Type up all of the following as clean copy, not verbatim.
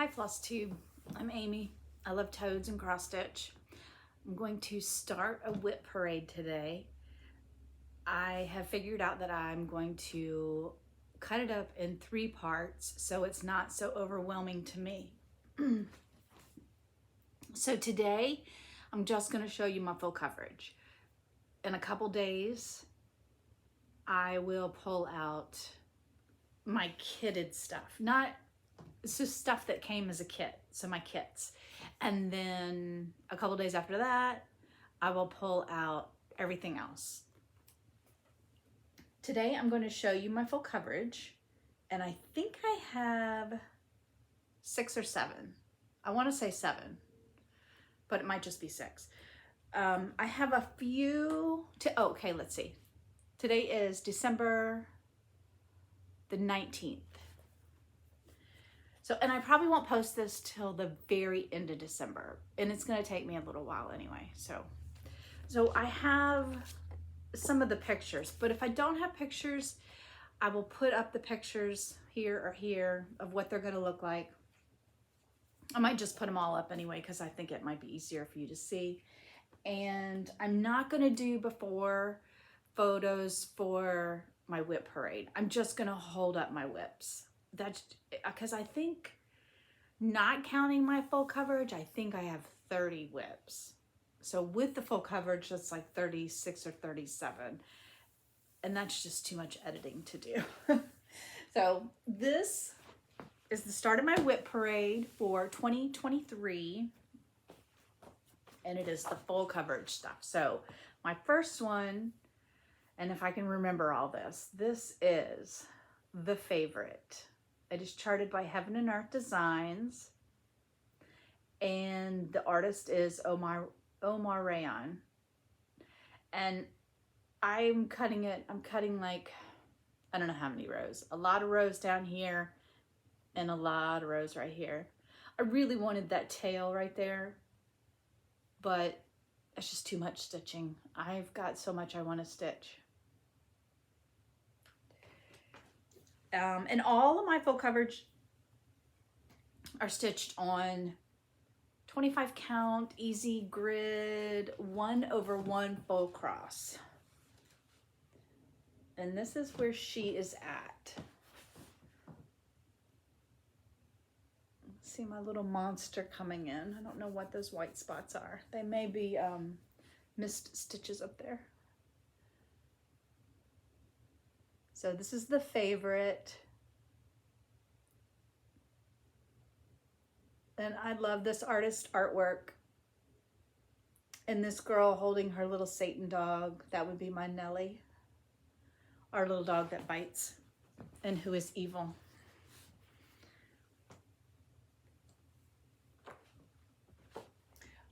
Hi Flosstube, I'm Amy. I love toads and cross stitch. I'm going to start a WIP parade today. I have figured out that I'm going to cut it up in 3 parts so it's not so overwhelming to me. So today I'm just going to show you my full coverage. In a couple days I will pull out my kitted stuff. It's just stuff that came as a kit, so my kits. And then a couple days after that, I will pull out everything else. Today I'm going to show you my full coverage, and I think I have 6 or 7. I want to say 7, but it might just be 6. I have a few okay, let's see. Today is December the 19th. So, and I probably won't post this till the very end of December, and it's going to take me a little while anyway. So I have some of the pictures, but if I don't have pictures, I will put up the pictures here or here of what they're going to look like. I might just put them all up anyway, because I think it might be easier for you to see. And I'm not going to do before photos for my WIP parade. I'm just going to hold up my WIPs. That's because I think, not counting my full coverage, I think I have 30 WIPs. So with the full coverage, that's like 36 or 37. And that's just too much editing to do. So this is the start of my WIP parade for 2023. And it is the full coverage stuff. So my first one, and if I can remember all this is The Favorite. It is charted by Heaven and Earth Designs, and the artist is Omar Rayon. And I'm cutting like, I don't know how many rows. A lot of rows down here and a lot of rows right here. I really wanted that tail right there, but it's just too much stitching. I've got so much I want to stitch. And all of my full coverage are stitched on 25 count, easy grid, 1/1 full cross. And this is where she is at. See my little monster coming in. I don't know what those white spots are. They may be missed stitches up there. So this is The Favorite. And I love this artist artwork. And this girl holding her little Satan dog. That would be my Nellie. Our little dog that bites and who is evil.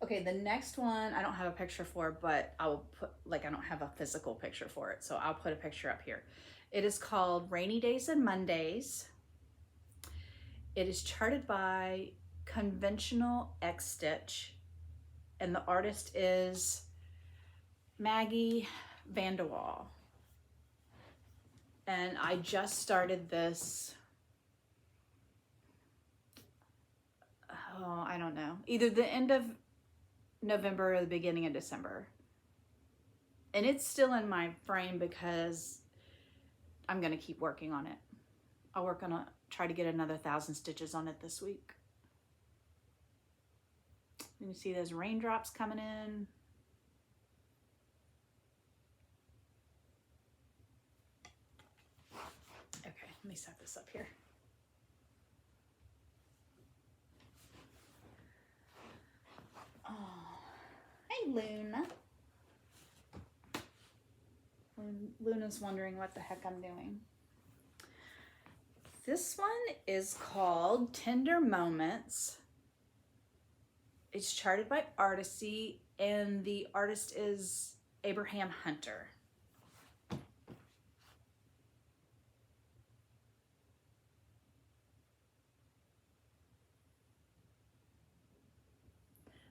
Okay, the next one I don't have a picture for, but I'll put, like, I don't have a physical picture for it, so I'll put a picture up here. It is called Rainy Days and Mondays. It is charted by Conventional X Stitch, and the artist is Maggie Vanderwall. And I just started this, oh, I don't know, either the end of November or the beginning of December. And it's still in my frame because I'm going to keep working on it. I'll work on try to get another 1,000 stitches on it this week. You can see those raindrops coming in. Okay, let me set this up here. Oh, hey Luna. Luna's wondering what the heck I'm doing. This one is called Tender Moments. It's charted by Artisy, and the artist is Abraham Hunter. And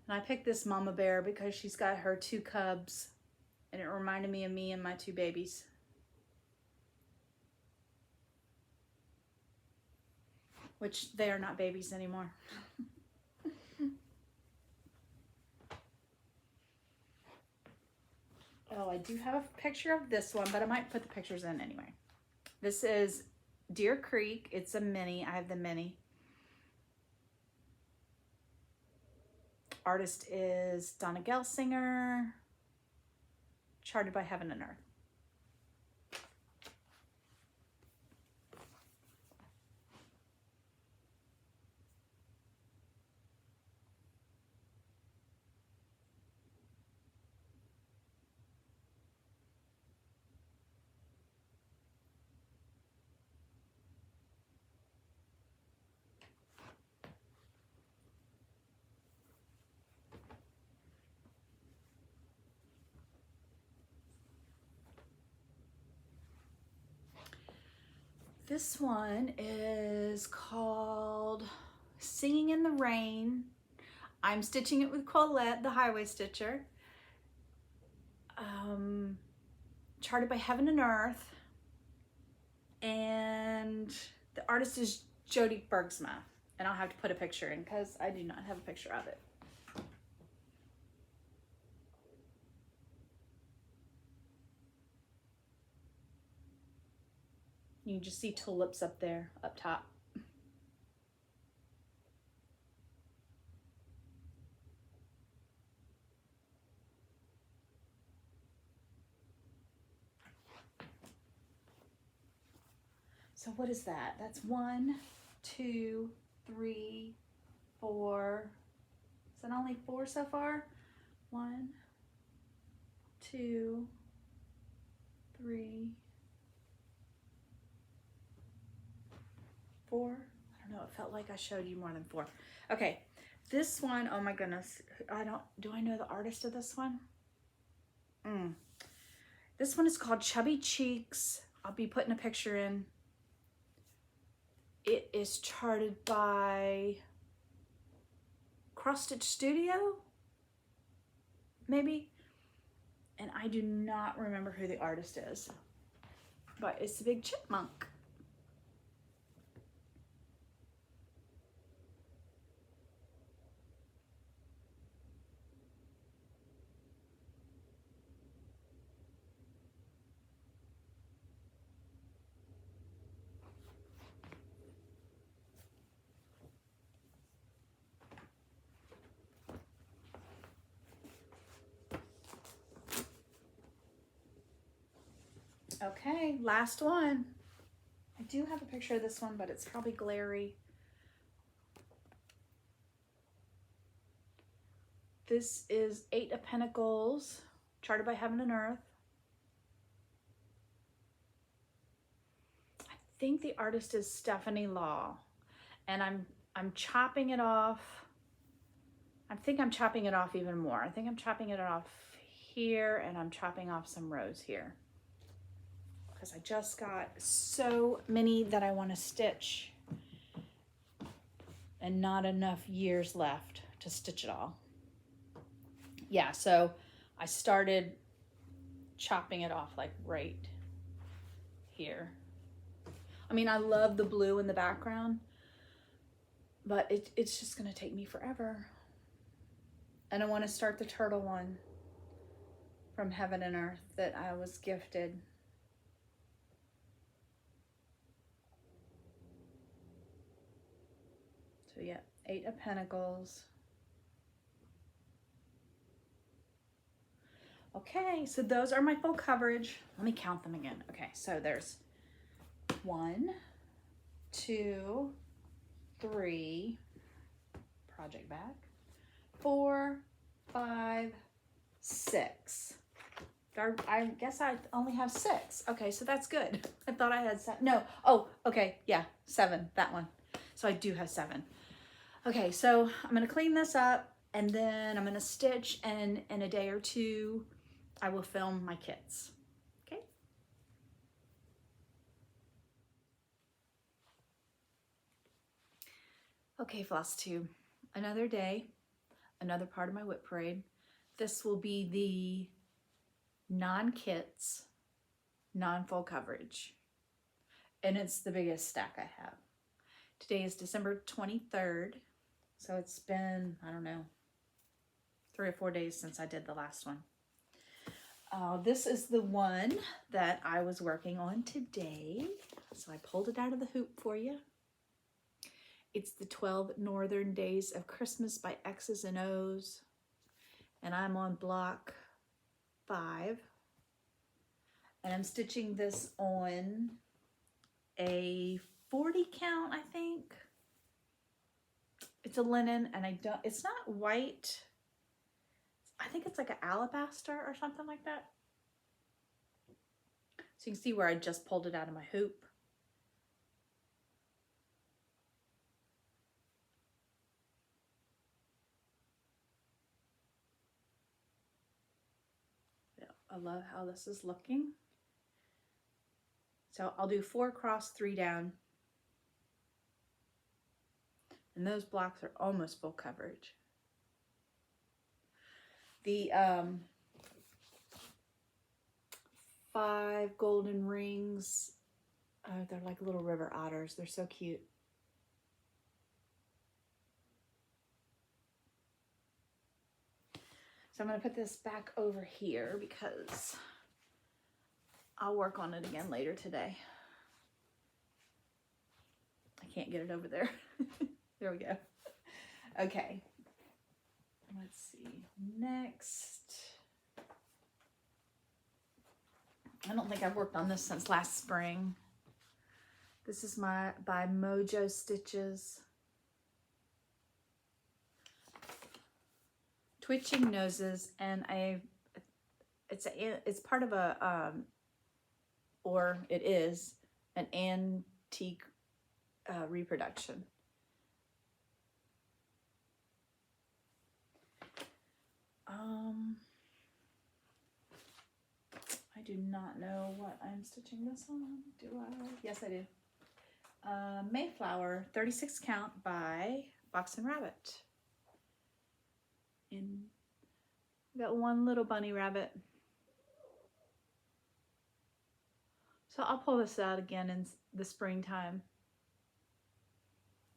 I picked this mama bear because she's got her 2 cubs, and it reminded me of me and my 2 babies. which they are not babies anymore. Oh, I do have a picture of this one, but I might put the pictures in anyway. This is Deer Creek. It's a mini. I have the mini. Artist is Donna Gelsinger. Charted by Heaven and Earth. This one is called Singing in the Rain. I'm stitching it with Colette, the Highway Stitcher. Charted by Heaven and Earth. And the artist is Jody Bergsma. And I'll have to put a picture in because I do not have a picture of it. You can just see tulips up there, up top. So what is that? That's 1, 2, 3, 4. Is that only 4 so far? 1, 2, 3, 4. I don't know. It felt like I showed you more than 4. Okay. This one, oh my goodness. Do I know the artist of this one? This one is called Chubby Cheeks. I'll be putting a picture in. It is charted by Cross Stitch Studio, maybe. And I do not remember who the artist is, but it's the big chipmunk. Okay, last one. I do have a picture of this one, but it's probably glary. This is 8 of Pentacles, charted by Heaven and Earth. I think the artist is Stephanie Law, and I'm chopping it off. I think I'm chopping it off even more. I think I'm chopping it off here, and I'm chopping off some rows here, because I just got so many that I want to stitch and not enough years left to stitch it all. Yeah, so I started chopping it off like right here. I mean, I love the blue in the background, but it's just gonna take me forever. And I want to start the turtle one from Heaven and Earth that I was gifted. So yeah, 8 of Pentacles. Okay, so those are my full coverage. Let me count them again. Okay, so there's 1, 2, 3, project back, 4, 5, 6. I guess I only have 6. Okay, so that's good. I thought I had 7. No, oh, okay, yeah, 7, that one. So I do have 7. Okay, so I'm gonna clean this up and then I'm gonna stitch, and in a day or 2, I will film my kits, okay? Okay, Flosstube, another day, another part of my WIP parade. This will be the non-kits, non-full coverage, and it's the biggest stack I have. Today is December 23rd. So it's been, I don't know, 3 or 4 days since I did the last one. This is the one that I was working on today. So I pulled it out of the hoop for you. It's the 12 Northern Days of Christmas by X's and O's. And I'm on block 5. And I'm stitching this on a 40 count, I think. It's a linen, and it's not white. I think it's like an alabaster or something like that. So you can see where I just pulled it out of my hoop. Yeah, I love how this is looking. So I'll do 4 across, 3 down. And those blocks are almost full coverage. The 5 golden rings, they're like little river otters. They're so cute. So I'm going to put this back over here because I'll work on it again later today. I can't get it over there. There we go. Okay. Let's see. Next. I don't think I've worked on this since last spring. This is by Mojo Stitches. Twitching Noses, and it's part of a or it is an antique reproduction. I do not know what I'm stitching this on. Do I? Yes, I do. Mayflower, 36 count by Fox and Rabbit. And got one little bunny rabbit. So I'll pull this out again in the springtime.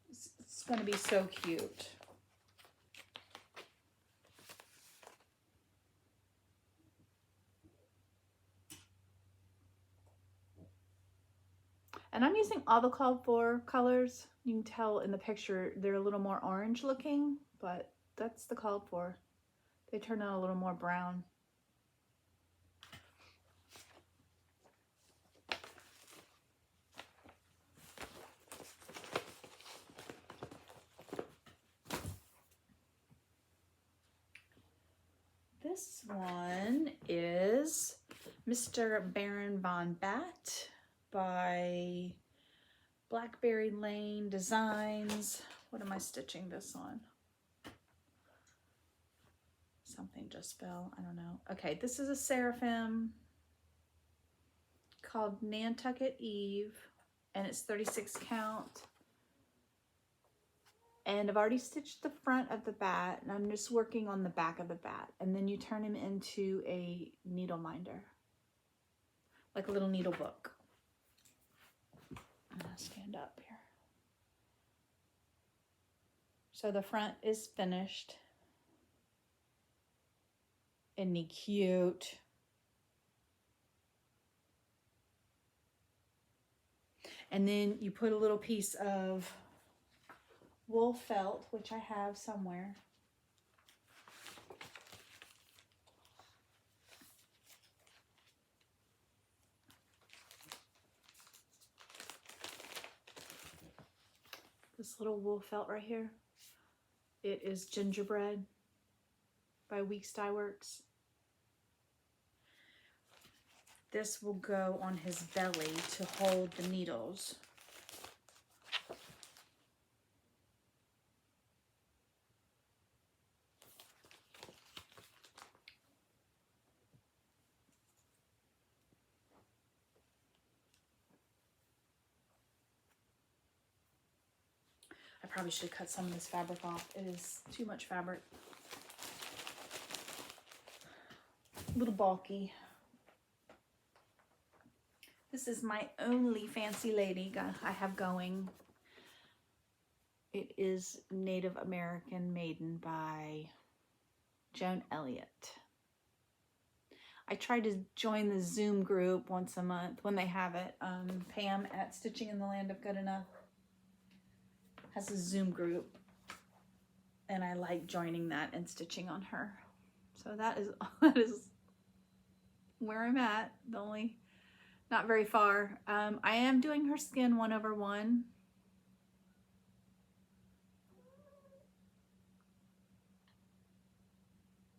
It's going to be so cute. And I'm using all the called for colors. You can tell in the picture they're a little more orange looking, but that's the called for. They turn out a little more brown. This one is Mr. Baron Von Bat by Blackberry Lane Designs. What am I stitching this on? Something just fell. I don't know. Okay, this is a Seraphim called Nantucket Eve, and it's 36 count. And I've already stitched the front of the bat, and I'm just working on the back of the bat. And then you turn him into a needle minder, like a little needle book. I'm gonna stand up here. So the front is finished. Isn't he cute? And then you put a little piece of wool felt, which I have somewhere. This little wool felt right here. It is Gingerbread by Weeks Dye Works. This will go on his belly to hold the needles. I probably should cut some of this fabric off. It is too much fabric. A little bulky. This is my only fancy lady I have going. It is Native American Maiden by Joan Elliott. I try to join the Zoom group once a month when they have it. Pam at Stitching in the Land of Good Enough has a Zoom group, and I like joining that and stitching on her. So that is where I'm at. The only, not very far. I am doing her skin 1/1.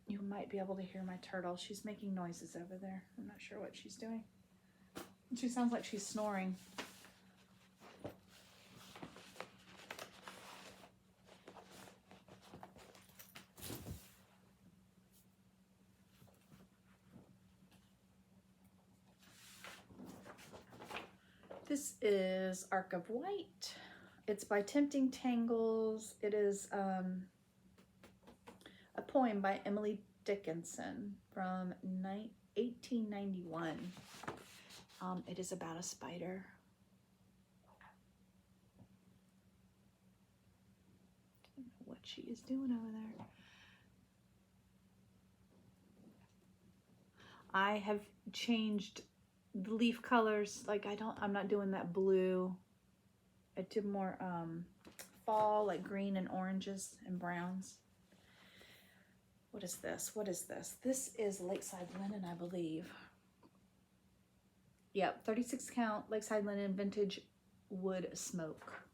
You might be able to hear my turtle. She's making noises over there. I'm not sure what she's doing. She sounds like she's snoring. This is Arc of White. It's by Tempting Tangles. It is a poem by Emily Dickinson from 1891. It is about a spider. I don't know what she is doing over there. I have changed the leaf colors. Like I'm not doing that blue. I did more fall, like green and oranges and browns. What is this? What is this? This is Lakeside Linen, I believe. Yep, 36 count Lakeside Linen Vintage Wood Smoke.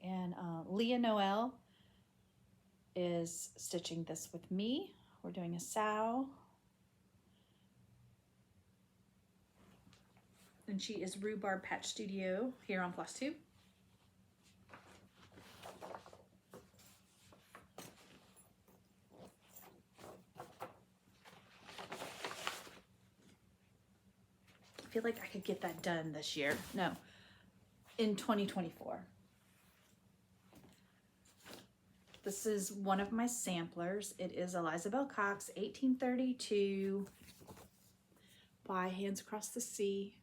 And Leah Noel is stitching this with me. We're doing a sow. And she is Rhubarb Patch Studio here on Flosstube. I feel like I could get that done this year. No, in 2024. This is one of my samplers. It is Eliza Bell Cox, 1832, by Hands Across the Sea.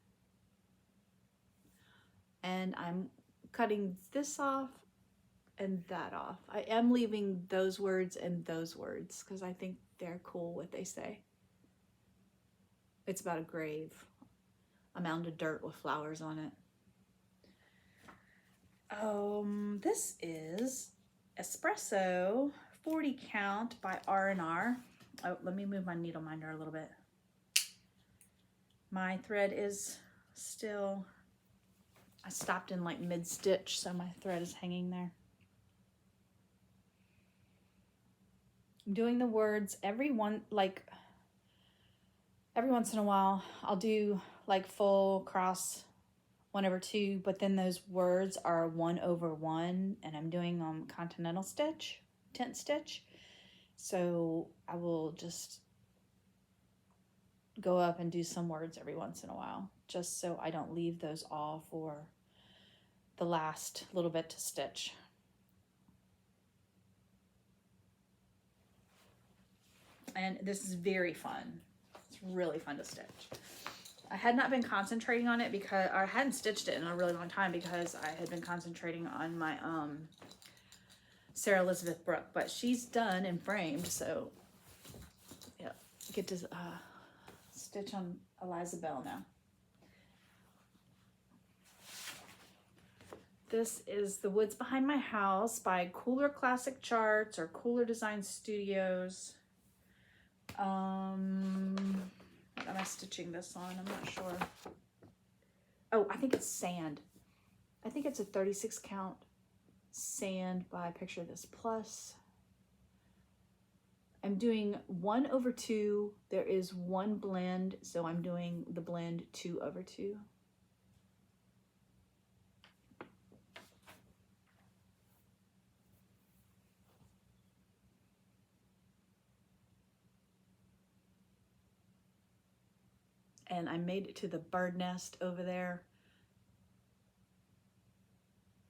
And I'm cutting this off and that off. I am leaving those words and those words because I think they're cool what they say. It's about a grave, a mound of dirt with flowers on it. This is Espresso 40 count by R&R. Oh, let me move my needle minder a little bit. My thread is still, I stopped in like mid-stitch, so my thread is hanging there. I'm doing the words every once in a while. I'll do like full cross 1/2, but then those words are 1/1, and I'm doing continental stitch, tent stitch. So I will just go up and do some words every once in a while, just so I don't leave those all for the last little bit to stitch. And this is very fun. It's really fun to stitch. I had not been concentrating on it because I hadn't stitched it in a really long time because I had been concentrating on my Sarah Elizabeth Brooke, but she's done and framed, so yeah, get to stitch on Eliza Bell now. This is The Woods Behind My House by Cooler Classic Charts or Cooler Design Studios. What am I stitching this on? I'm not sure. Oh, I think it's sand. I think it's a 36 count sand by Picture This Plus. I'm doing 1/2. There is one blend, so I'm doing the blend 2/2. And I made it to the bird nest over there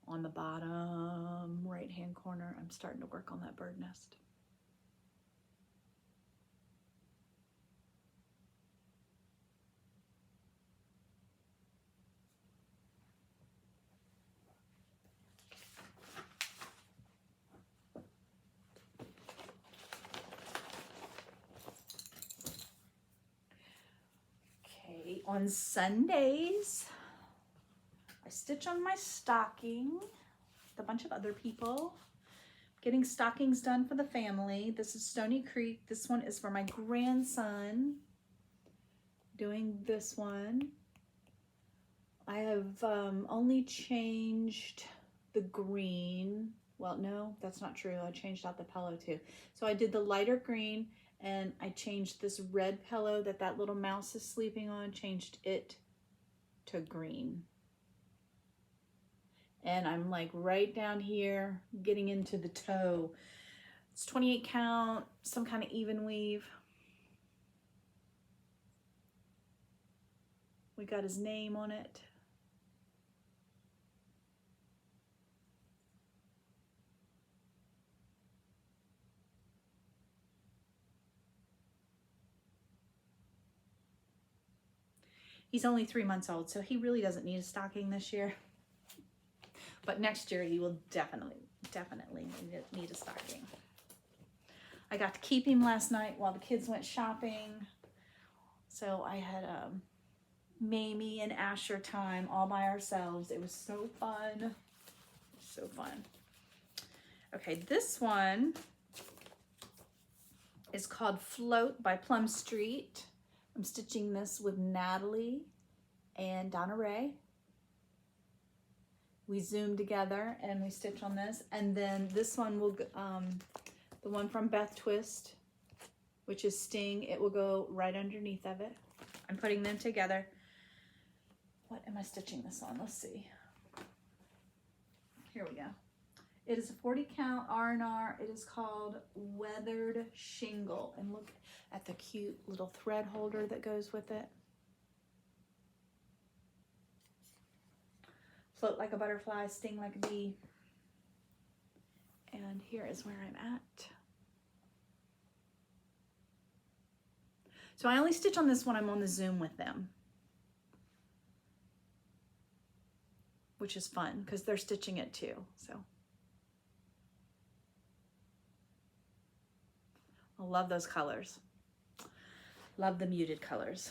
on the bottom right hand corner. I'm starting to work on that bird nest. on Sundays, I stitch on my stocking with a bunch of other people. Getting stockings done for the family. This is Stony Creek. This one is for my grandson. Doing this one. I have only changed the green. Well, no, that's not true. I changed out the pillow too. So I did the lighter green, and I changed this red pillow that little mouse is sleeping on, changed it to green. And I'm like right down here getting into the toe. It's 28 count, some kind of even weave. We got his name on it. He's only 3 months old, so he really doesn't need a stocking this year. But next year he will definitely need a stocking. I got to keep him last night while the kids went shopping. So I had Mamie and Asher time all by ourselves. It was so fun. So fun. Okay, this one is called Float by Plum Street. I'm stitching this with Natalie and Donna Ray. We zoom together and we stitch on this, and then this one will the one from Beth Twist, which is Sting, it will go right underneath of it. I'm putting them together. What am I stitching this on? Let's see. Here we go. It is a 40 count R&R. It is called Weathered Shingle, and look at the cute little thread holder that goes with it. Float like a butterfly, sting like a bee. And here is where I'm at. So I only stitch on this when I'm on the Zoom with them, which is fun because they're stitching it too. So I love those colors. Love the muted colors.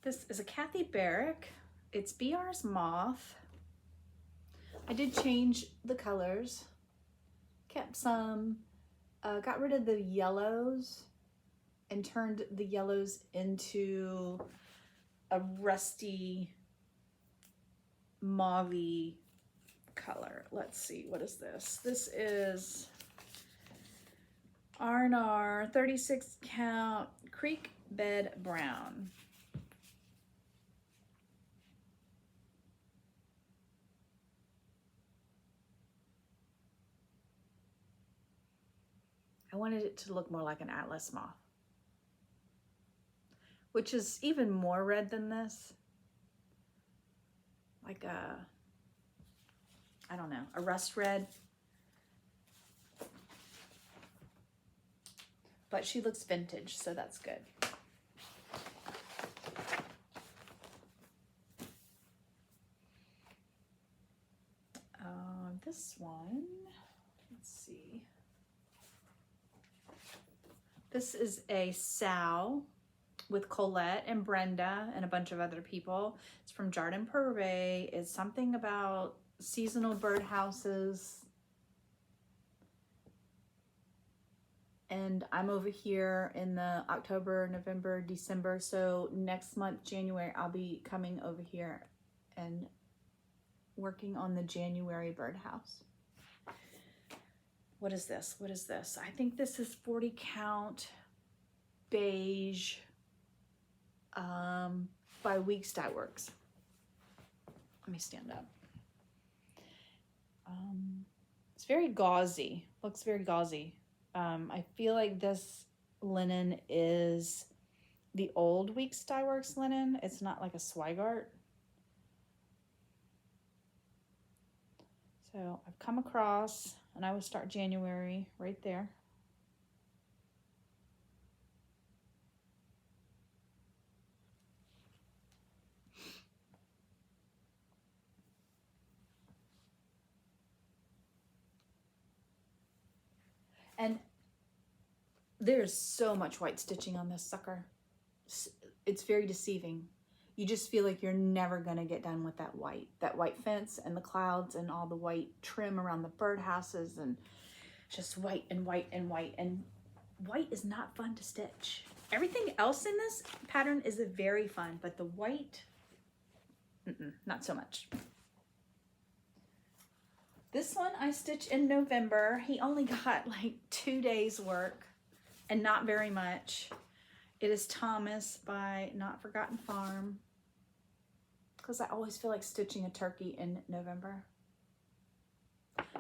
This is a Kathy Barrick. It's BR's Moth. I did change the colors. Kept some, got rid of the yellows and turned the yellows into a rusty mauve-y color. Let's see, what is this? This is R&R 36 count Creek Bed Brown. I wanted it to look more like an Atlas moth, which is even more red than this. Like a, I don't know, a rust red. But she looks vintage, so that's good. This one, let's see. This is a sow with Colette and Brenda and a bunch of other people. It's from Jardin Purvey. It's something about seasonal birdhouses. And I'm over here in the October, November, December. So next month, January, I'll be coming over here and working on the January birdhouse. What is this? What is this? I think this is 40 count beige by Weeks Dye Works. Let me stand up. It's very gauzy. Looks very gauzy. I feel like this linen is the old Weeks Dye Works linen. It's not like a Swigart. So I've come across, and I will start January right there. And there's so much white stitching on this sucker. It's very deceiving. You just feel like you're never gonna get done with that white fence and the clouds and all the white trim around the birdhouses, and just white and white and white. And white is not fun to stitch. Everything else in this pattern is very fun, but the white, not so much. This one I stitched in November. He only got like 2 days work and not very much. It is Thomas by Not Forgotten Farm, because I always feel like stitching a turkey in November.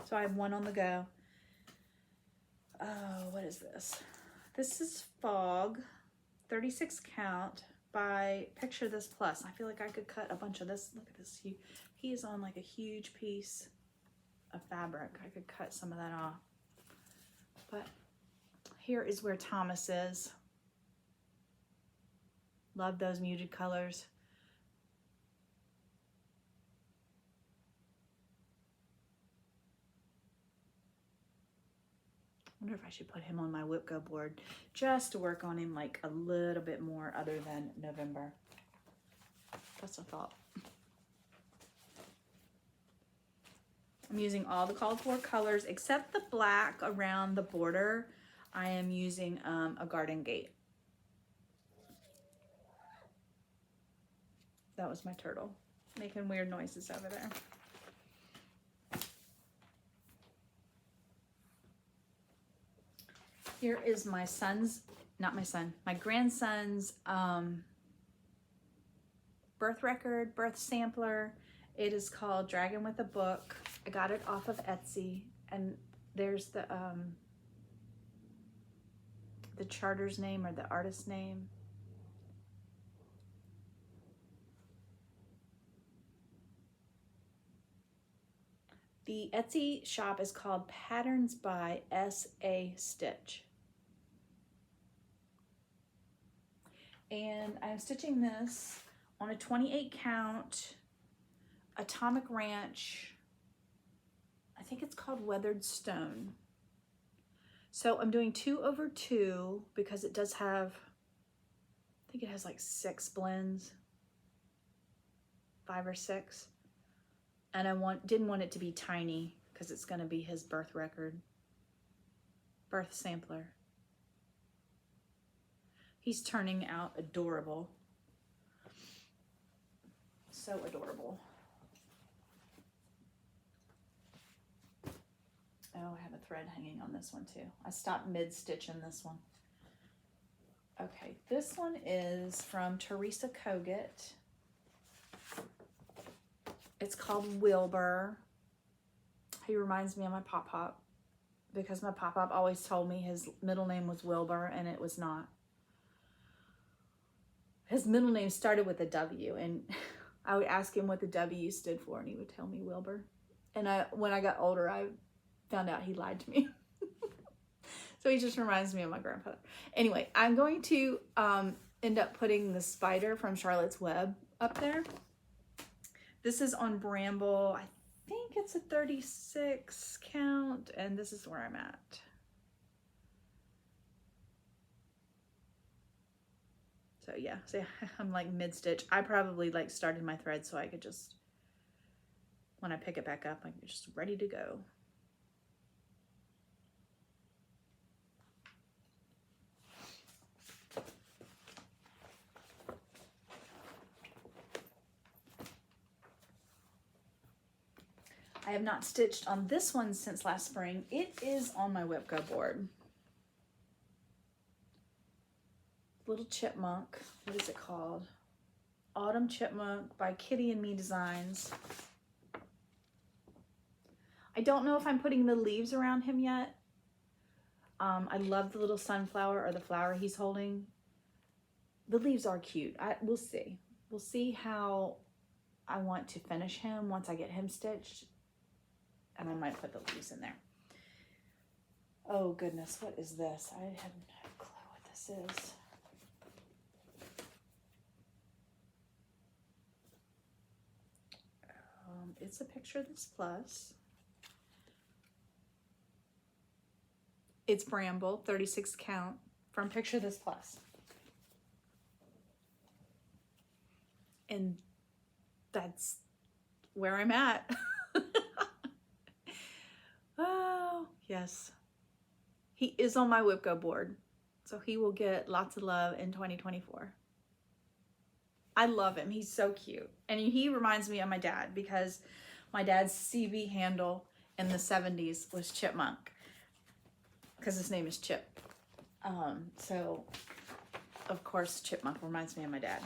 So I have one on the go. Oh, what is this? This is Fog, 36 count by Picture This Plus. I feel like I could cut a bunch of this. Look at this. He is on like a huge piece of fabric. I could cut some of that off. But here is where Thomas is. Love those muted colors. I wonder if I should put him on my WIP Go board just to work on him like a little bit more other than November. That's a thought. I'm using all the called for colors except the black around the border. I am using a garden gate. That was my turtle making weird noises over there. Here is my son's, my grandson's birth record, birth sampler. It is called Dragon with a Book. I got it off of Etsy, and there's the charter's name or the artist's name. The Etsy shop is called Patterns by S.A. Stitch. And I'm stitching this on a 28 count Atomic Ranch. I think it's called Weathered Stone. So I'm doing 2/2 because it does have, I think it has like 6 blends, 5 or 6. And I didn't want it to be tiny because it's going to be his birth record, birth sampler. He's turning out adorable. So adorable. Oh, I have a thread hanging on this one too. I stopped mid-stitch in this one. Okay, this one is from Teresa Kogut. It's called Wilbur. He reminds me of my Pop-Pop because my Pop-Pop always told me his middle name was Wilbur, and it was not. His middle name started with a W, and I would ask him what the W stood for, and he would tell me Wilbur. And when I got older, I found out he lied to me. So he just reminds me of my grandfather. Anyway, I'm going to end up putting the spider from Charlotte's Web up there. This is on Bramble. I think it's a 36 count, and this is where I'm at. So yeah, see, I'm like mid-stitch. I probably like started my thread so I could just, when I pick it back up, I'm just ready to go. I have not stitched on this one since last spring. It is on my WIP Go board. Little Chipmunk. What is it called? Autumn Chipmunk by Kitty and Me Designs. I don't know if I'm putting the leaves around him yet. I love the little sunflower or the flower he's holding. The leaves are cute. We'll see. We'll see how I want to finish him once I get him stitched. And I might put the leaves in there. Oh goodness, what is this? I have no clue what this is. It's a Picture This Plus. It's Bramble, 36 count from Picture This Plus. And that's where I'm at. Oh, yes. He is on my WIP Go board, so he will get lots of love in 2024. I love him. He's so cute. And he reminds me of my dad because my dad's CB handle in the 70s was Chipmunk because his name is Chip. So, of course, Chipmunk reminds me of my dad.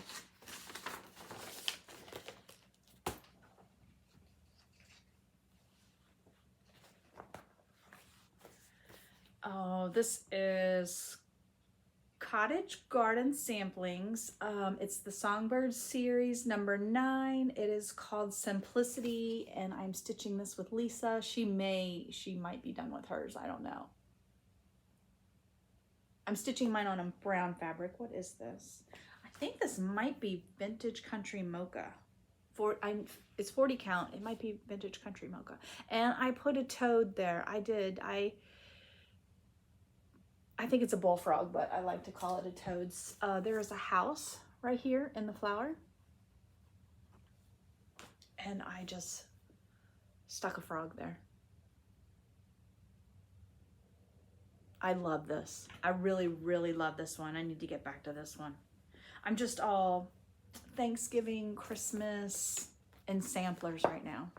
Oh, this is Cottage Garden Samplings. It's the Songbird series number 9. It is called Simplicity, and I'm stitching this with Lisa. She might be done with hers. I don't know. I'm stitching mine on a brown fabric. What is this? I think this might be Vintage Country Mocha. It's 40 count. It might be Vintage Country Mocha. And I put a toad there. I think it's a bullfrog, but I like to call it a toad's. There is a house right here in the flower. And I just stuck a frog there. I love this. I really, really love this one. I need to get back to this one. I'm just all Thanksgiving, Christmas, and samplers right now.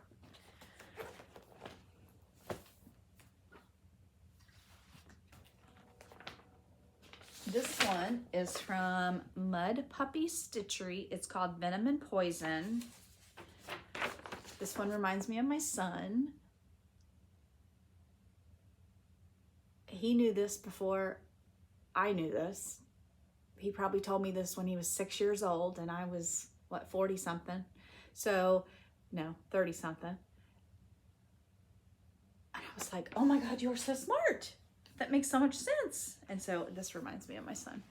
This one is from Mud Puppy Stitchery. It's called Venom and Poison. This one reminds me of my son. He knew this before I knew this. He probably told me this when he was 6 years old and I was, what, 40 something? So, no, 30 something. And I was like, oh my God, you're so smart. That makes so much sense. And so this reminds me of my son.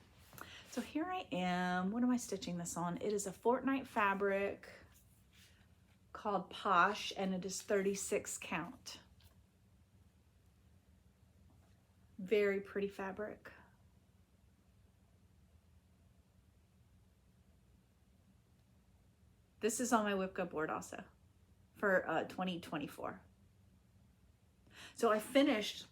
So here I am. What am I stitching this on? It is a Fortnite fabric called Posh, and it is 36 count. Very pretty fabric. This is on my WIP Go board also for 2024. So I finished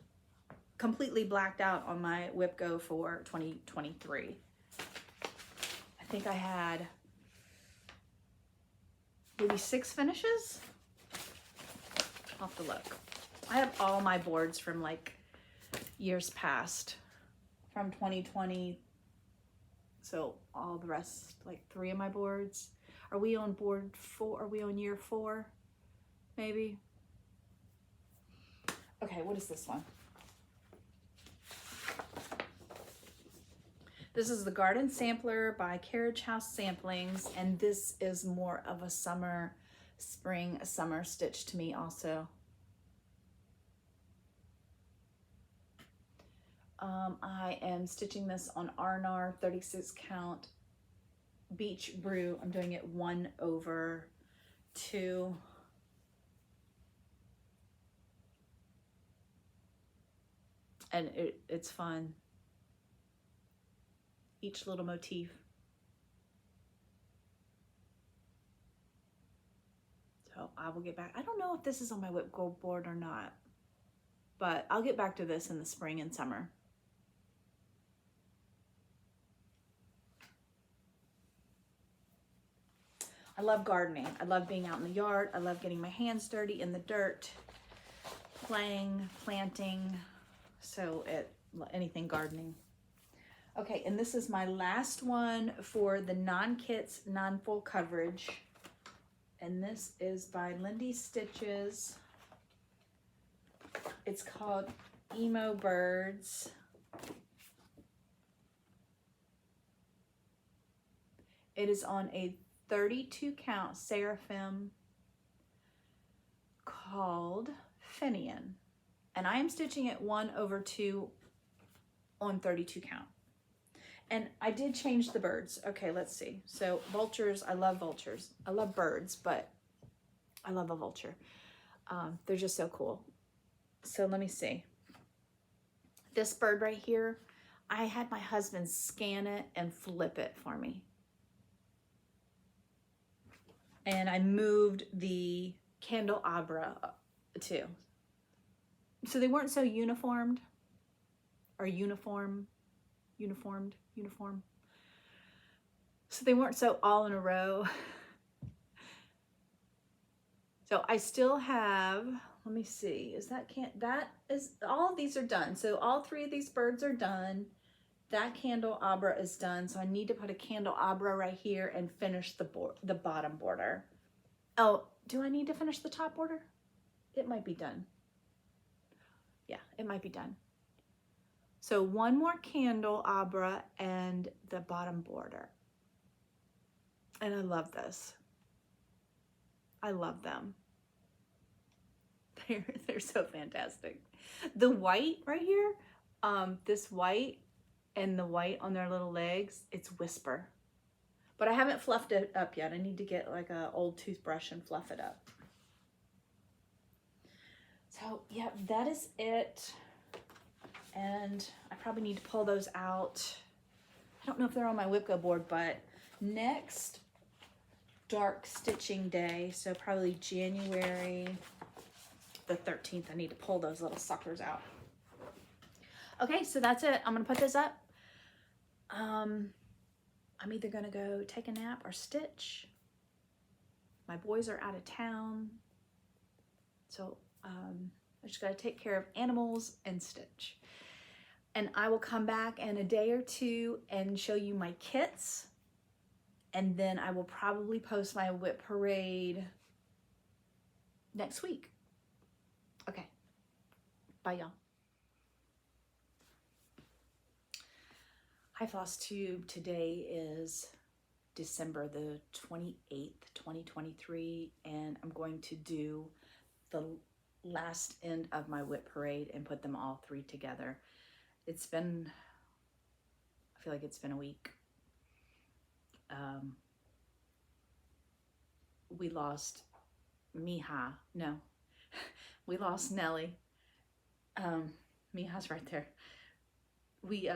completely blacked out on my WIP Go for 2023. I think I had maybe 6 finishes. I'll have to look. I have all my boards from like years past, from 2020. So all the rest, like 3 of my boards. Are we on board 4? Are we on year 4? Maybe. Okay, what is this one? This is the Garden Sampler by Carriage House Samplings, and this is more of a spring, summer stitch to me also. I am stitching this on R&R 36 count Beach Brew. I'm doing it 1/2. And it's fun. Each little motif. So I will get back. I don't know if this is on my WIP Go board or not, but I'll get back to this in the spring and summer. I love gardening. I love being out in the yard. I love getting my hands dirty in the dirt, playing, planting, so anything gardening. Okay, and this is my last one for the non-kits, non-full coverage. And this is by Lindy Stitches. It's called Emo Birds. It is on a 32 count seraphim called Finian. And I am stitching it 1/2 on 32 count. And I did change the birds. Okay, let's see. So vultures, I love vultures. I love birds, but I love a vulture. They're just so cool. So let me see. This bird right here, I had my husband scan it and flip it for me. And I moved the candelabra too. So they weren't so uniformed or uniform. So they weren't so all in a row. So I still have, let me see, all of these are done. So all 3 of these birds are done. That candelabra is done. So I need to put a candelabra right here and finish the bottom border. Oh, do I need to finish the top border? It might be done. Yeah, it might be done. So 1 more candelabra and the bottom border. And I love this. I love them. They're so fantastic. The white right here, this white and the white on their little legs, it's Whisper. But I haven't fluffed it up yet. I need to get like an old toothbrush and fluff it up. So yeah, that is it. And I probably need to pull those out. I don't know if they're on my WIP Go board, but next dark stitching day, so probably January the 13th, I need to pull those little suckers out. Okay, so that's it. I'm gonna put this up. I'm either gonna go take a nap or stitch. My boys are out of town, so I just gotta take care of animals and stitch. And I will come back in a day or 2 and show you my kits. And then I will probably post my WIP parade next week. Okay, bye y'all. Hi Flosstube, today is December the 28th, 2023, and I'm going to do the last end of my WIP parade and put them all 3 together. It's been, I feel like it's been a week. We lost Miha. No, we lost Nellie. Miha's right there. We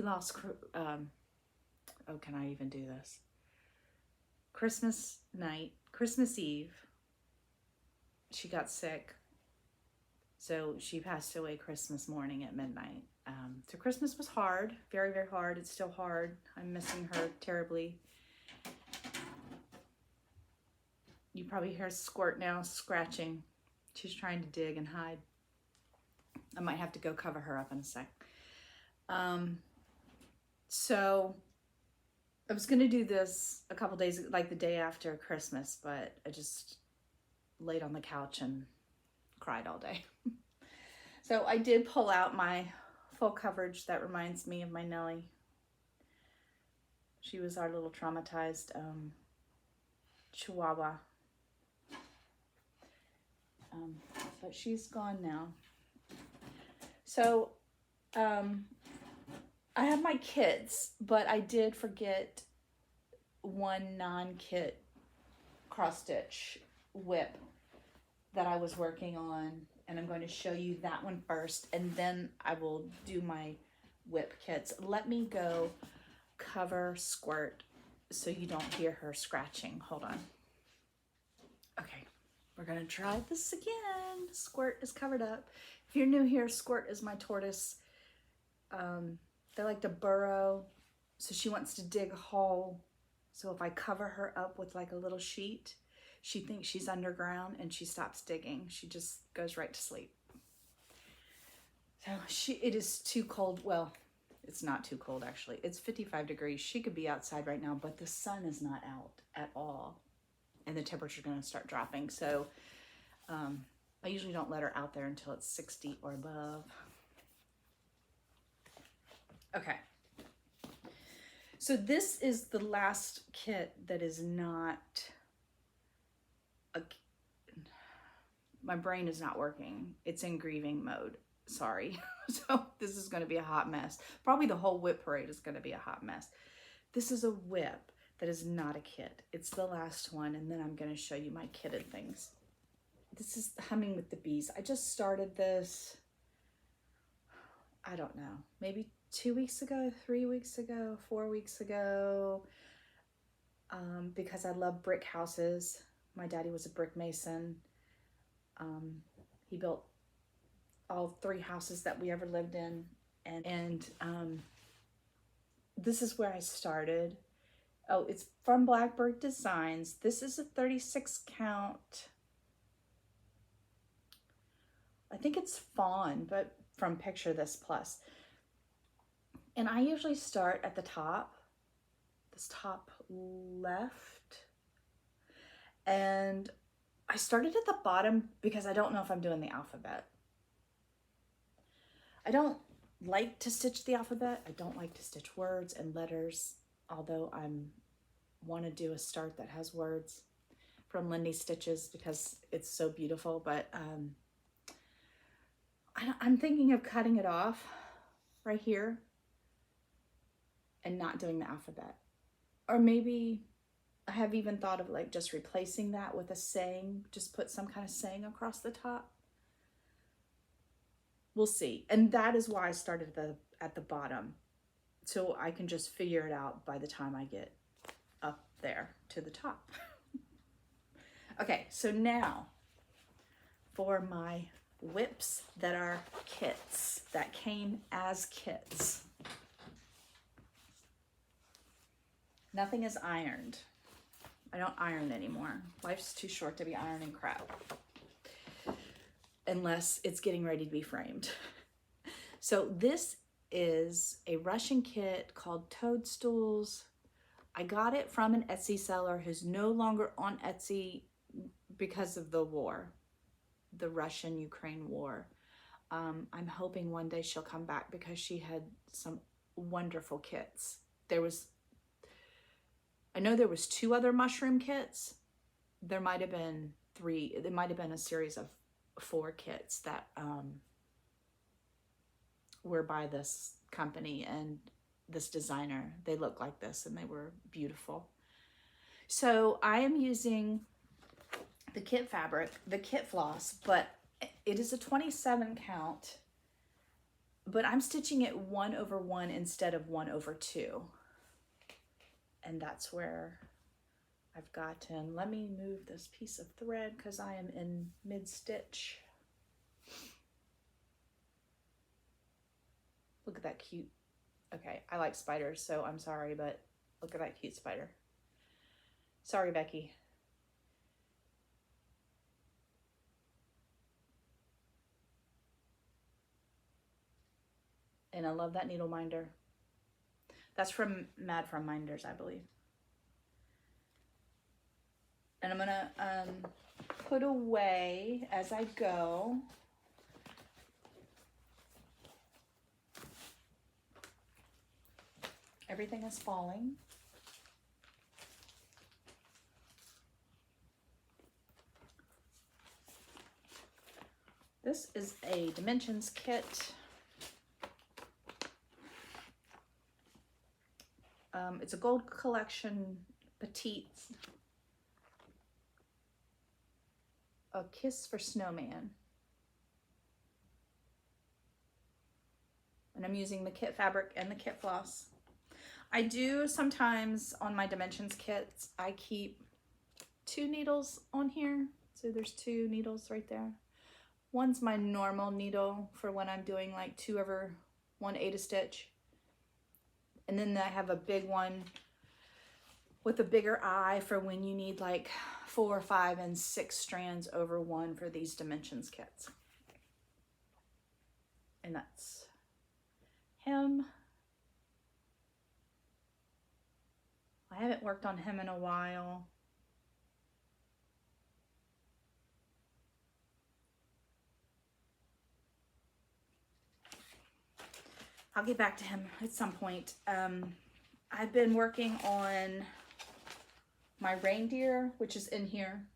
lost, oh, can I even do this? Christmas night, Christmas Eve, she got sick. So she passed away Christmas morning at midnight. So Christmas was hard, very, very hard. It's still hard. I'm missing her terribly. You probably hear Squirt now scratching. She's trying to dig and hide. I might have to go cover her up in a sec. So I was gonna do this a couple days, like the day after Christmas, but I just laid on the couch and cried all day. So I did pull out my full coverage that reminds me of my Nellie. She was our little traumatized Chihuahua. But she's gone now. So I have my kits, but I did forget one non-kit cross stitch WIP that I was working on, and I'm going to show you that one first, and then I will do my WIP kits. Let me go cover Squirt so you don't hear her scratching. Hold on. Okay, we're gonna try this again. Squirt is covered up. If you're new here, Squirt is my tortoise. They like to burrow, so she wants to dig a hole. So if I cover her up with like a little sheet, she thinks she's underground and she stops digging. She just goes right to sleep. So it is too cold. Well, it's not too cold actually. It's 55 degrees. She could be outside right now, but the sun is not out at all. And the temperature is going to start dropping. So I usually don't let her out there until it's 60 or above. Okay. So this is the last kit that is not my brain is not working. It's in grieving mode. Sorry. So this is going to be a hot mess. Probably the whole WIP parade is going to be a hot mess. This is a WIP that is not a kit. It's the last one, and then I'm going to show you my kitted things. This is Humming with the Bees. I just started this, I don't know, maybe 2 weeks ago, 3 weeks ago, 4 weeks ago, because I love brick houses. My daddy was a brick mason. He built all 3 houses that we ever lived in. And this is where I started. Oh, it's from Blackbird Designs. This is a 36 count. I think it's fawn, but from Picture This Plus. And I usually start at the top, this top left. And I started at the bottom because I don't know if I'm doing the alphabet. I don't like to stitch the alphabet. I don't like to stitch words and letters, although I want to do a start that has words from Lindy Stitches because it's so beautiful. But I'm thinking of cutting it off right here and not doing the alphabet. Or maybe I have even thought of like just replacing that with a saying, just put some kind of saying across the top. We'll see. And that is why I started at the bottom, so I can just figure it out by the time I get up there to the top. Okay, so now for my WIPs that are kits, that came as kits. Nothing is ironed. I don't iron anymore. Life's too short to be ironing crap, unless it's getting ready to be framed. So this is a Russian kit called Toadstools. I got it from an Etsy seller who's no longer on Etsy because of the war, the Russian-Ukraine war. I'm hoping one day she'll come back because she had some wonderful kits. I know there was 2 other mushroom kits. There might have been 3. There might have been a series of 4 kits that were by this company and this designer. They look like this and they were beautiful. So I am using the kit fabric, the kit floss, but it is a 27 count, but I'm stitching it 1/1 instead of 1/2. And that's where I've gotten. Let me move this piece of thread because I am in mid-stitch. Look at that cute. Okay, I like spiders, so I'm sorry, but look at that cute spider. Sorry, Becky. And I love that needle minder. That's from Mad from Minders, I believe. And I'm gonna put away as I go. Everything is falling. This is a Dimensions kit. It's a gold collection petite. A Kiss for Snowman. And I'm using the kit fabric and the kit floss. I do sometimes on my Dimensions kits, I keep 2 needles on here. So there's 2 needles right there. One's my normal needle for when I'm doing like 2/1/8 a stitch. And then I have a big one with a bigger eye for when you need like 4, 5, and 6 strands over 1 for these Dimensions kits. And that's him. I haven't worked on him in a while. I'll get back to him at some point. I've been working on my reindeer, which is in here,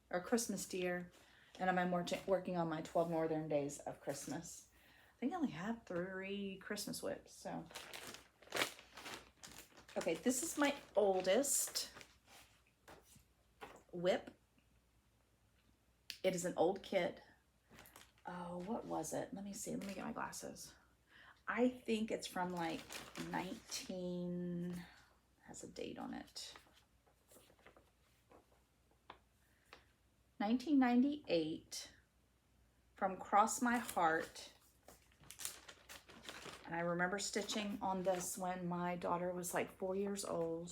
or Christmas deer, and I'm working on my 12 Northern Days of Christmas. I think I only have 3 Christmas WIPs, so. Okay, this is my oldest WIP. It is an old kit. Oh, what was it? Let me see. Let me get my glasses. I think it's from like 19, has a date on it. 1998 from Cross My Heart. And I remember stitching on this when my daughter was like 4 years old.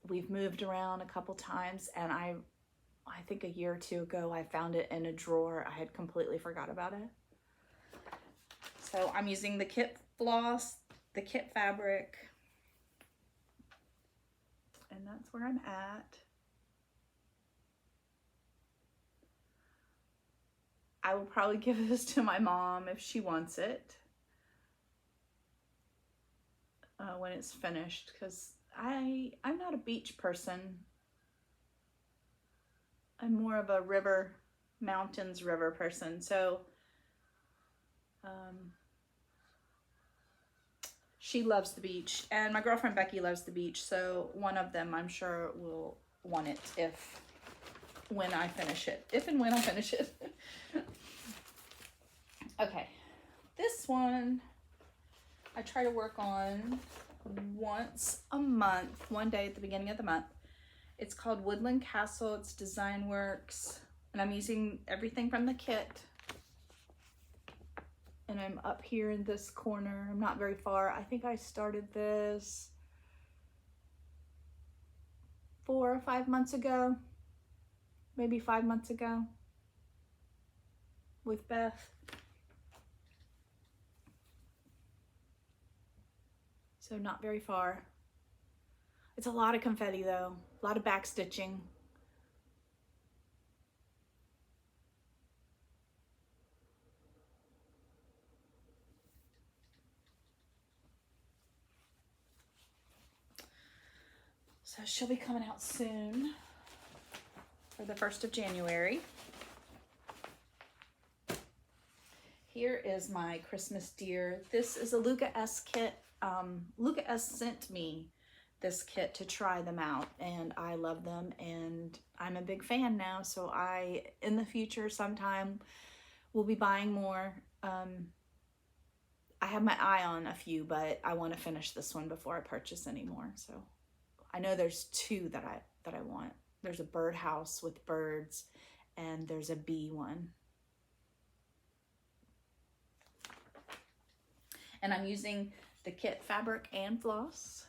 We've moved around a couple times, and I think a year or two ago, I found it in a drawer. I had completely forgot about it. So I'm using the kit floss, the kit fabric, and that's where I'm at. I will probably give this to my mom if she wants it when it's finished, because I'm not a beach person. I'm more of a river, mountains, river person. So she loves the beach, and my girlfriend Becky loves the beach. So one of them, I'm sure, will want it if and when I finish it. Okay, this one I try to work on once a month, one day at the beginning of the month. It's called Woodland Castle. It's Design Works, and I'm using everything from the kit. And I'm up here in this corner. I'm not very far. I think I started this 4 or 5 months ago, maybe 5 months ago with Beth. So not very far. It's a lot of confetti though, a lot of back stitching. So she'll be coming out soon for the 1st of January. Here is my Christmas deer. This is a Luca S kit. Luca S sent me this kit to try them out, and I love them, and I'm a big fan now. So I, in the future sometime, will be buying more. I have my eye on a few, but I want to finish this one before I purchase any more. So I know there's 2 that I want. There's a birdhouse with birds, and there's a bee one. And I'm using the kit fabric and floss.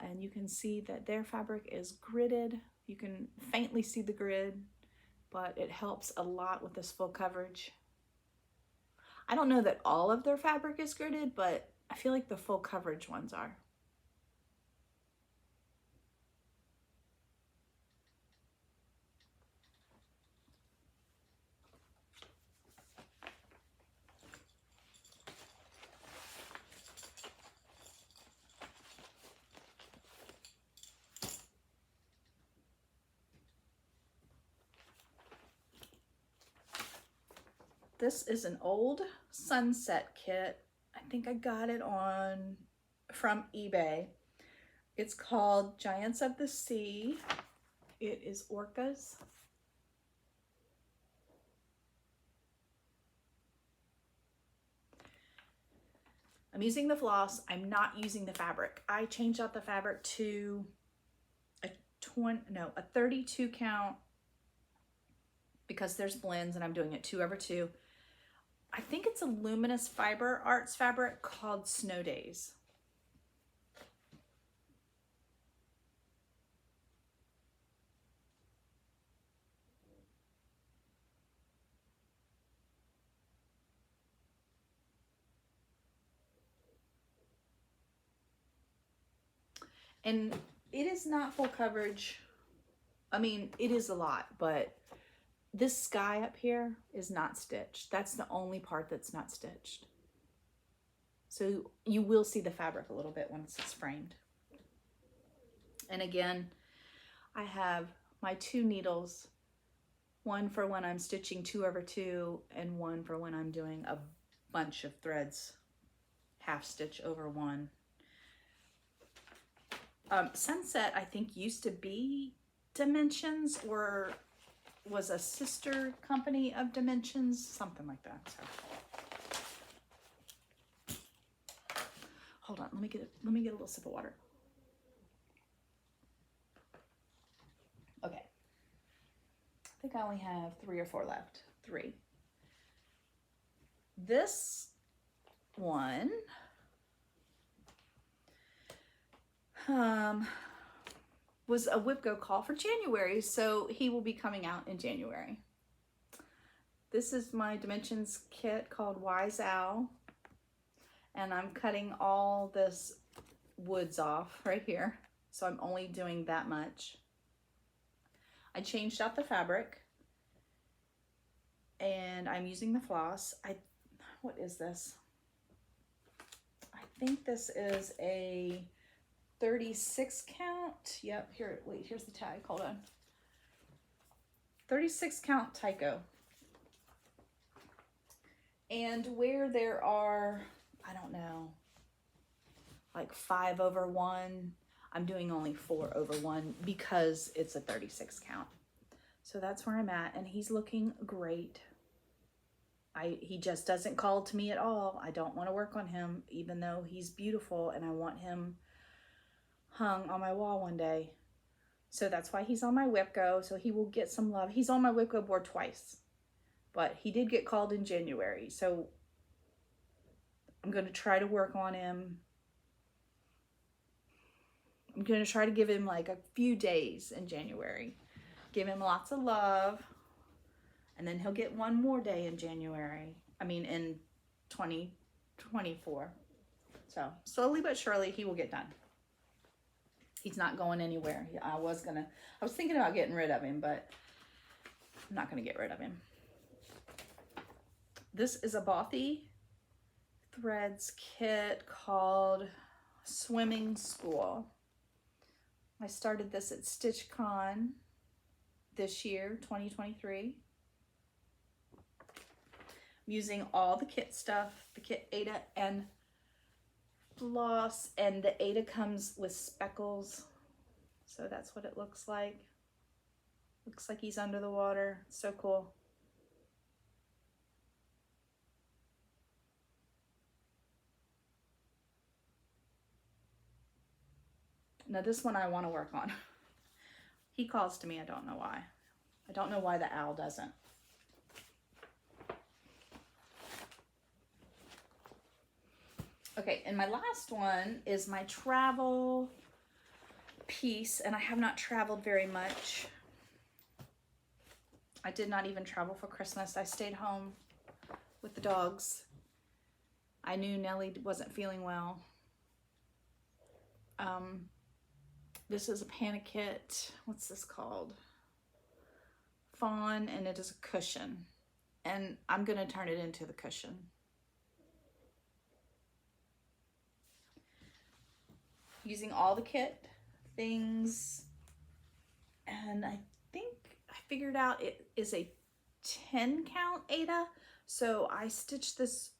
And you can see that their fabric is gridded. You can faintly see the grid, but it helps a lot with this full coverage. I don't know that all of their fabric is gridded, but I feel like the full coverage ones are. This is an old sunset kit. I think I got it from eBay. It's called Giants of the Sea. It is orcas. I'm using the floss. I'm not using the fabric. I changed out the fabric to a 32 count because there's blends, and I'm doing it 2/2. I think it's a luminous fiber arts fabric called Snow Days. And it is not full coverage. I mean, it is a lot, but this sky up here is not stitched. That's the only part that's not stitched. So you will see the fabric a little bit once it's framed. And again, I have my 2 needles, one for when I'm stitching 2/2 and one for when I'm doing a bunch of threads, half stitch over one. Sunset, I think, used to be Dimensions, or was a sister company of Dimensions, something like that. So hold on, let me get a little sip of water. Okay, I think I only have 3 or 4 left. 3. This one was a WIP Go call for January, so he will be coming out in January. This is my Dimensions kit called Wise Owl, and I'm cutting all this woods off right here, so I'm only doing that much. I changed out the fabric, and I'm using the floss. What is this? I think this is a 36 count. Yep, here, wait, here's the tag, hold on. 36 count Tyco. And where there are, I don't know, like 5/1, I'm doing only 4/1 because it's a 36 count. So that's where I'm at, and he's looking great. He just doesn't call to me at all. I don't want to work on him, even though he's beautiful and I want him hung on my wall one day. So that's why he's on my WIP Go, so he will get some love. He's on my WIP Go board twice, but he did get called in January, so I'm going to try to work on him. I'm going to try to give him like a few days in January. Give him lots of love. And then he'll get one more day in January. I mean, in 2024. So slowly but surely he will get done. He's not going anywhere. I was thinking about getting rid of him, but I'm not going to get rid of him. This is a Bothy Threads kit called Swimming School. I started this at StitchCon this year, 2023. I'm using all the kit stuff, the kit Ada and floss, and the Ada comes with speckles. So that's what it looks like. Looks like he's under the water. It's so cool. Now this one I want to work on. He calls to me, I don't know why. I don't know why the owl doesn't. Okay, and my last one is my travel piece, and I have not traveled very much. I did not even travel for Christmas. I stayed home with the dogs. I knew Nellie wasn't feeling well. This is a panic kit. What's this called? Fawn, and it is a cushion. And I'm gonna turn it into the cushion. Using all the kit things, and I think I figured out it is a 10 count Ada, so I stitched this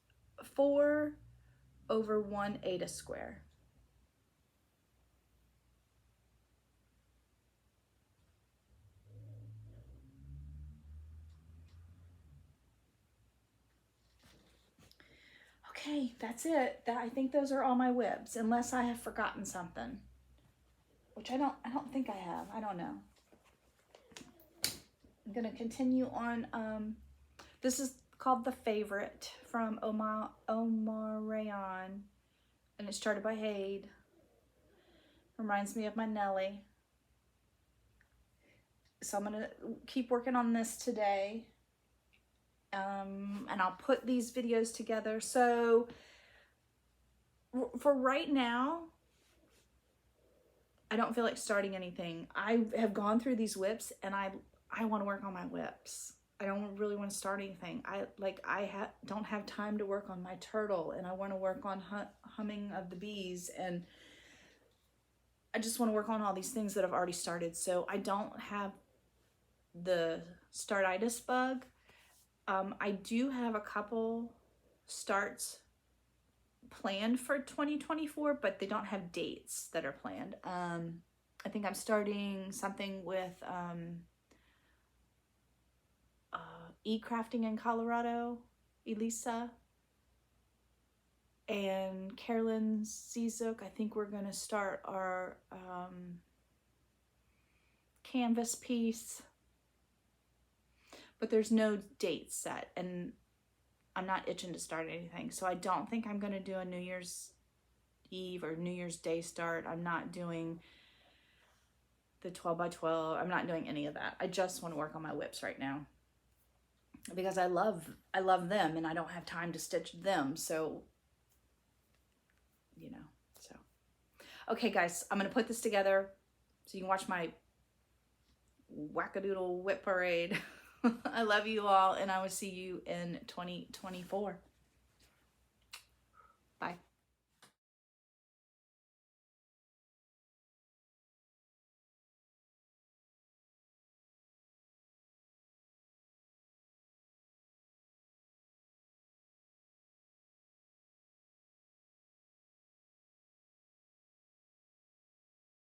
4/1 Ada square. Okay, that's it. I think those are all my WIPs, unless I have forgotten something, which I don't think I have. I don't know. I'm gonna continue on. This is called The Favorite from Omar Rayon, and it's started by Hade. Reminds me of my Nellie. So I'm gonna keep working on this today. And I'll put these videos together. So for right now, I don't feel like starting anything. I have gone through these WIPs, and I want to work on my WIPs. I don't really want to start anything. Don't have time to work on my turtle, and I want to work on humming of the bees, and I just want to work on all these things that I've already started. So I don't have the startitis bug. I do have a couple starts planned for 2024, but they don't have dates that are planned. I think I'm starting something with e-crafting in Colorado, Elisa and Carolyn Zizuk. I think we're going to start our canvas piece, but there's no date set, and I'm not itching to start anything. So I don't think I'm going to do a New Year's Eve or New Year's Day start. I'm not doing the 12 by 12. I'm not doing any of that. I just want to work on my WIPs right now because I love them and I don't have time to stitch them. So, you know, so. Okay, guys, I'm going to put this together so you can watch my wackadoodle WIP parade. I love you all, and I will see you in 2024.